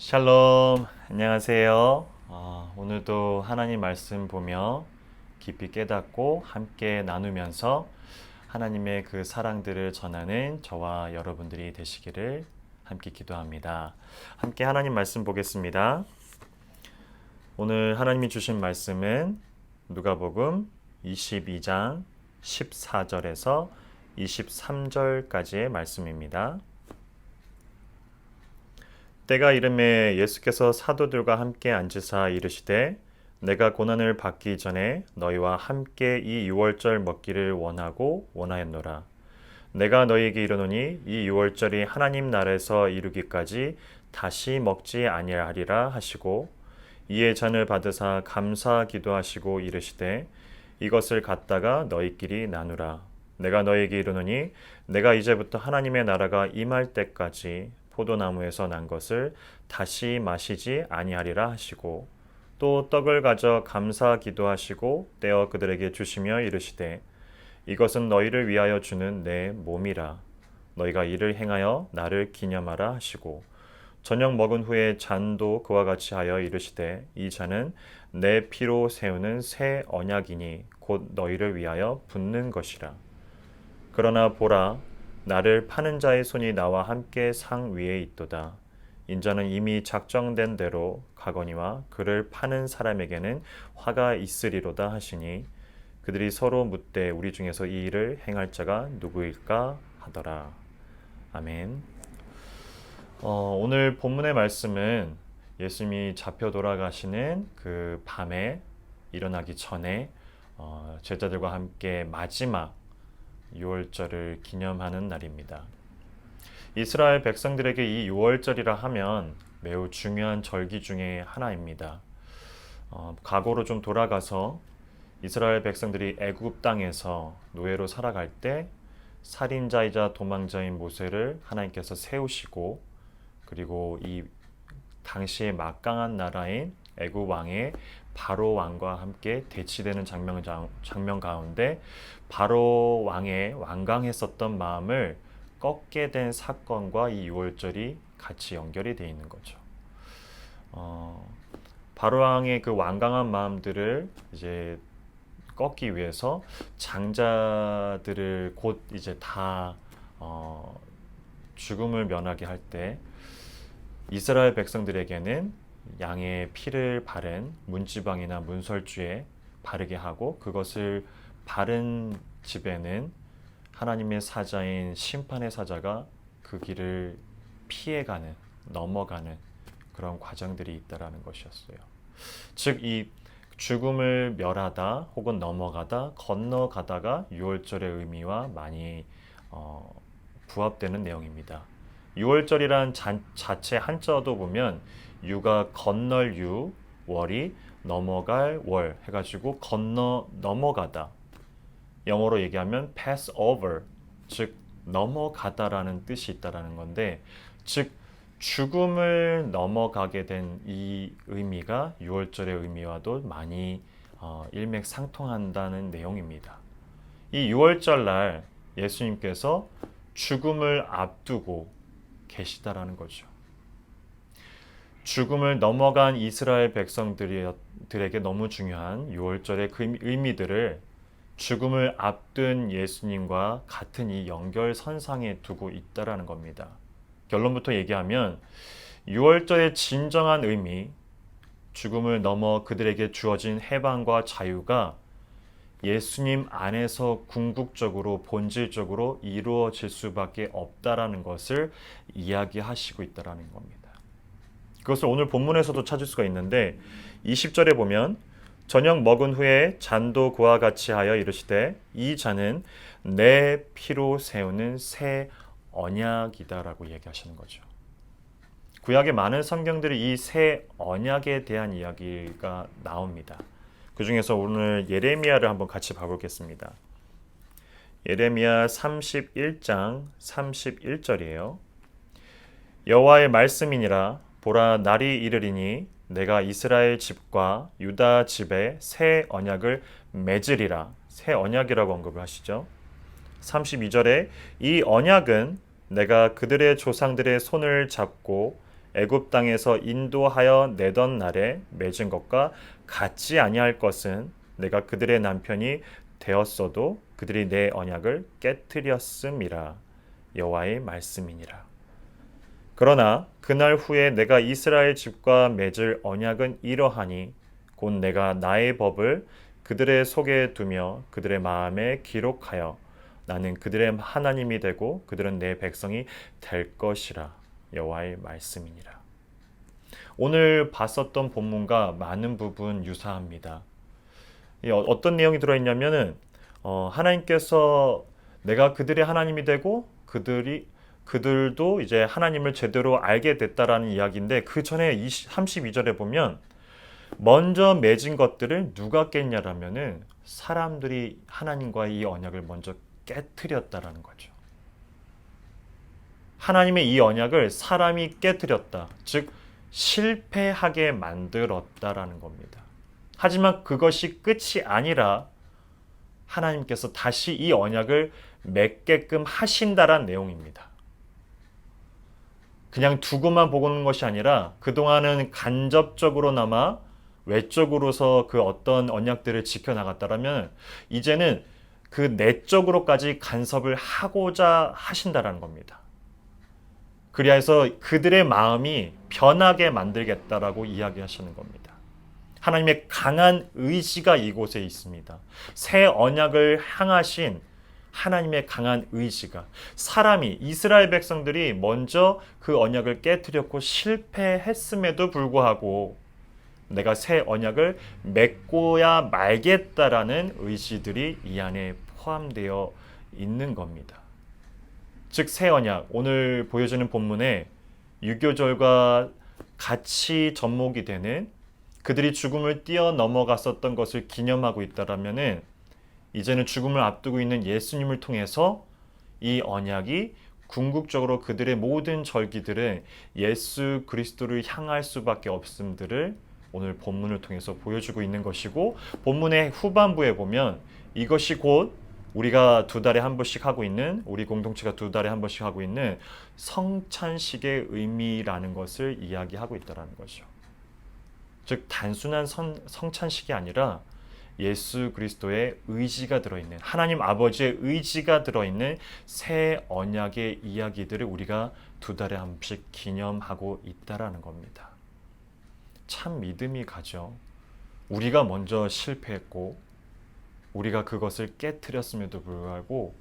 샬롬, 안녕하세요. 오늘도 하나님 말씀 보며 깊이 깨닫고 함께 나누면서 하나님의 그 사랑들을 전하는 저와 여러분들이 되시기를 함께 기도합니다. 함께 하나님 말씀 보겠습니다. 오늘 하나님이 주신 말씀은 누가복음 22장 14절에서 23절까지의 말씀입니다. 때가 이르매 예수께서 사도들과 함께 앉으사 이르시되 내가 고난을 받기 전에 너희와 함께 이 유월절 먹기를 원하였노라. 내가 너희에게 이르노니 이 유월절이 하나님 나라에서 이루기까지 다시 먹지 아니하리라 하시고 이에 잔을 받으사 감사 기도하시고 이르시되 이것을 갖다가 너희끼리 나누라. 내가 너희에게 이르노니 내가 이제부터 하나님의 나라가 임할 때까지 포도나무에서 난 것을 다시 마시지 아니하리라 하시고 또 떡을 가져 감사 기도하시고 떼어 그들에게 주시며 이르시되 이것은 너희를 위하여 주는 내 몸이라. 너희가 이를 행하여 나를 기념하라 하시고 저녁 먹은 후에 잔도 그와 같이 하여 이르시되 이 잔은 내 피로 세우는 새 언약이니 곧 너희를 위하여 붓는 것이라. 그러나 보라, 나를 파는 자의 손이 나와 함께 상 위에 있도다. 인자는 이미 작정된 대로 가거니와 그를 파는 사람에게는 화가 있으리로다 하시니 그들이 서로 묻되 우리 중에서 이 일을 행할 자가 누구일까 하더라. 아멘. 오늘 본문의 말씀은 예수님이 잡혀 돌아가시는 그 밤에 일어나기 전에 제자들과 함께 마지막 유월절을 기념하는 날입니다. 이스라엘 백성들에게 이 유월절이라 하면 매우 중요한 절기 중에 하나입니다. 과거로 좀 돌아가서 이스라엘 백성들이 애굽 땅에서 노예로 살아갈 때 살인자이자 도망자인 모세를 하나님께서 세우시고 그리고 이 당시에 막강한 나라인 애굽 왕의 바로 왕과 함께 대치되는 장면 가운데 바로 왕의 완강했었던 마음을 꺾게 된 사건과 이 유월절이 같이 연결이 되어 있는 거죠. 바로 왕의 그 완강한 마음들을 이제 꺾기 위해서 장자들을 곧 이제 다 죽음을 면하게 할 때 이스라엘 백성들에게는 양의 피를 바른 문지방이나 문설주에 바르게 하고 그것을 바른 집에는 하나님의 사자인 심판의 사자가 그 길을 피해가는, 넘어가는 그런 과정들이 있다라는 것이었어요. 즉 이 죽음을 멸하다 혹은 넘어가다 건너가다가 유월절의 의미와 많이 부합되는 내용입니다. 유월절이란 자체 한자어도 보면 유가 건널 유, 월이 넘어갈 월 해가지고 넘어가다. 영어로 얘기하면 pass over, 즉 넘어가다라는 뜻이 있다라는 건데, 즉 죽음을 넘어가게 된 이 의미가 유월절의 의미와도 많이 일맥상통한다는 내용입니다. 이 유월절 날 예수님께서 죽음을 앞두고 계시다라는 거죠. 죽음을 넘어간 이스라엘 백성들에게 너무 중요한 유월절의 그 의미들을 죽음을 앞둔 예수님과 같은 이 연결선상에 두고 있다라는 겁니다. 결론부터 얘기하면 유월절의 진정한 의미, 죽음을 넘어 그들에게 주어진 해방과 자유가 예수님 안에서 궁극적으로 본질적으로 이루어질 수밖에 없다라는 것을 이야기하시고 있다라는 겁니다. 그것을 오늘 본문에서도 찾을 수가 있는데 20절에 보면 저녁 먹은 후에 잔도 그와 같이 하여 이르시되 이 잔은 내 피로 세우는 새 언약이다라고 얘기하시는 거죠. 구약의 많은 성경들이 이 새 언약에 대한 이야기가 나옵니다. 그 중에서 오늘 예레미야를 한번 같이 봐보겠습니다. 예레미야 31장 31절이에요. 여호와의 말씀이니라 보라 날이 이르리니 내가 이스라엘 집과 유다 집에 새 언약을 맺으리라. 새 언약이라고 언급을 하시죠. 32절에 이 언약은 내가 그들의 조상들의 손을 잡고 애굽 땅에서 인도하여 내던 날에 맺은 것과 같지 아니할 것은 내가 그들의 남편이 되었어도 그들이 내 언약을 깨뜨렸음이라. 여호와의 말씀이니라. 그러나 그날 후에 내가 이스라엘 집과 맺을 언약은 이러하니 곧 내가 나의 법을 그들의 속에 두며 그들의 마음에 기록하여 나는 그들의 하나님이 되고 그들은 내 백성이 될 것이라. 여호와의 말씀이니라. 오늘 봤었던 본문과 많은 부분 유사합니다. 어떤 내용이 들어있냐면은 하나님께서 내가 그들의 하나님이 되고 그들도 이제 하나님을 제대로 알게 됐다라는 이야기인데, 그 전에 32절에 보면 먼저 맺은 것들을 누가 깼냐라면은 사람들이 하나님과의 이 언약을 먼저 깨뜨렸다라는 거죠. 하나님의 이 언약을 사람이 깨뜨렸다. 즉 실패하게 만들었다라는 겁니다. 하지만 그것이 끝이 아니라 하나님께서 다시 이 언약을 맺게끔 하신다라는 내용입니다. 그냥 두고만 보고는 것이 아니라 그동안은 간접적으로나마 외적으로서 그 어떤 언약들을 지켜나갔다라면 이제는 그 내적으로까지 간섭을 하고자 하신다라는 겁니다. 그리하여서 그들의 마음이 변하게 만들겠다라고 이야기하시는 겁니다. 하나님의 강한 의지가 이곳에 있습니다. 새 언약을 향하신 하나님의 강한 의지가, 사람이, 이스라엘 백성들이 먼저 그 언약을 깨뜨렸고 실패했음에도 불구하고 내가 새 언약을 맺고야 말겠다라는 의지들이 이 안에 포함되어 있는 겁니다. 즉 새 언약, 오늘 보여주는 본문에 유교절과 같이 접목이 되는, 그들이 죽음을 뛰어넘어갔었던 것을 기념하고 있다라면은 이제는 죽음을 앞두고 있는 예수님을 통해서 이 언약이 궁극적으로 그들의 모든 절기들은 예수 그리스도를 향할 수밖에 없음들을 오늘 본문을 통해서 보여주고 있는 것이고, 본문의 후반부에 보면 이것이 곧 우리가 두 달에 한 번씩 하고 있는, 우리 공동체가 두 달에 한 번씩 하고 있는 성찬식의 의미라는 것을 이야기하고 있다는 거죠. 즉 단순한 성찬식이 아니라 예수 그리스도의 의지가 들어있는, 하나님 아버지의 의지가 들어있는 새 언약의 이야기들을 우리가 두 달에 한 번씩 기념하고 있다라는 겁니다. 참 믿음이 가죠. 우리가 먼저 실패했고 우리가 그것을 깨뜨렸음에도 불구하고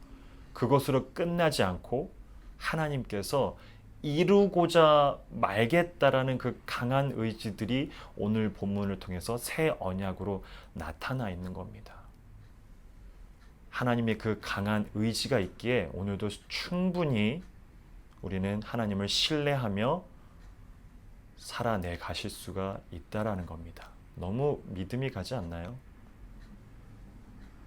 그것으로 끝나지 않고 하나님께서 이루고자 말겠다라는 그 강한 의지들이 오늘 본문을 통해서 새 언약으로 나타나 있는 겁니다. 하나님의 그 강한 의지가 있기에 오늘도 충분히 우리는 하나님을 신뢰하며 살아내 가실 수가 있다라는 겁니다. 너무 믿음이 가지 않나요?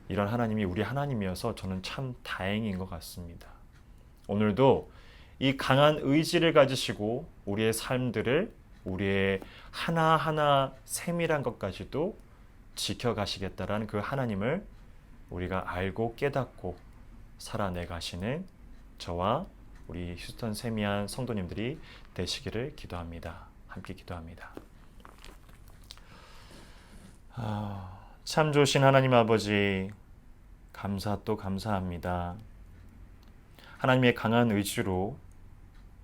이런 하나님이 우리 하나님이어서 저는 참 다행인 것 같습니다. 오늘도 이 강한 의지를 가지시고 우리의 삶들을, 우리의 하나하나 세밀한 것까지도 지켜가시겠다라는 그 하나님을 우리가 알고 깨닫고 살아내 가시는 저와 우리 휴스턴 세미한 성도님들이 되시기를 기도합니다. 함께 기도합니다. 참 좋으신 하나님 아버지, 감사 또 감사합니다. 하나님의 강한 의지로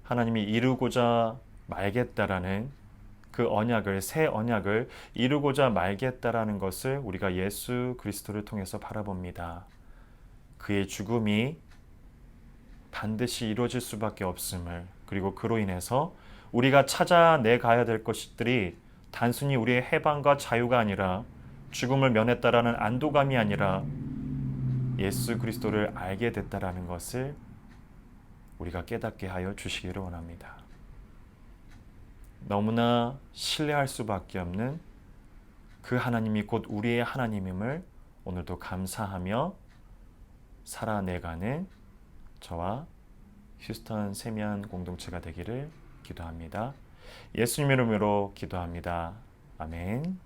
하나님이 이루고자 말겠다라는 그 언약을, 새 언약을 이루고자 말겠다라는 것을 우리가 예수 그리스도를 통해서 바라봅니다. 그의 죽음이 반드시 이루어질 수밖에 없음을, 그리고 그로 인해서 우리가 찾아내 가야 될 것들이 단순히 우리의 해방과 자유가 아니라, 죽음을 면했다라는 안도감이 아니라 예수 그리스도를 알게 됐다라는 것을 우리가 깨닫게 하여 주시기를 원합니다. 너무나 신뢰할 수밖에 없는 그 하나님이 곧 우리의 하나님임을 오늘도 감사하며 살아내가는 저와 휴스턴 세미한 공동체가 되기를 기도합니다. 예수님 이름으로 기도합니다. 아멘.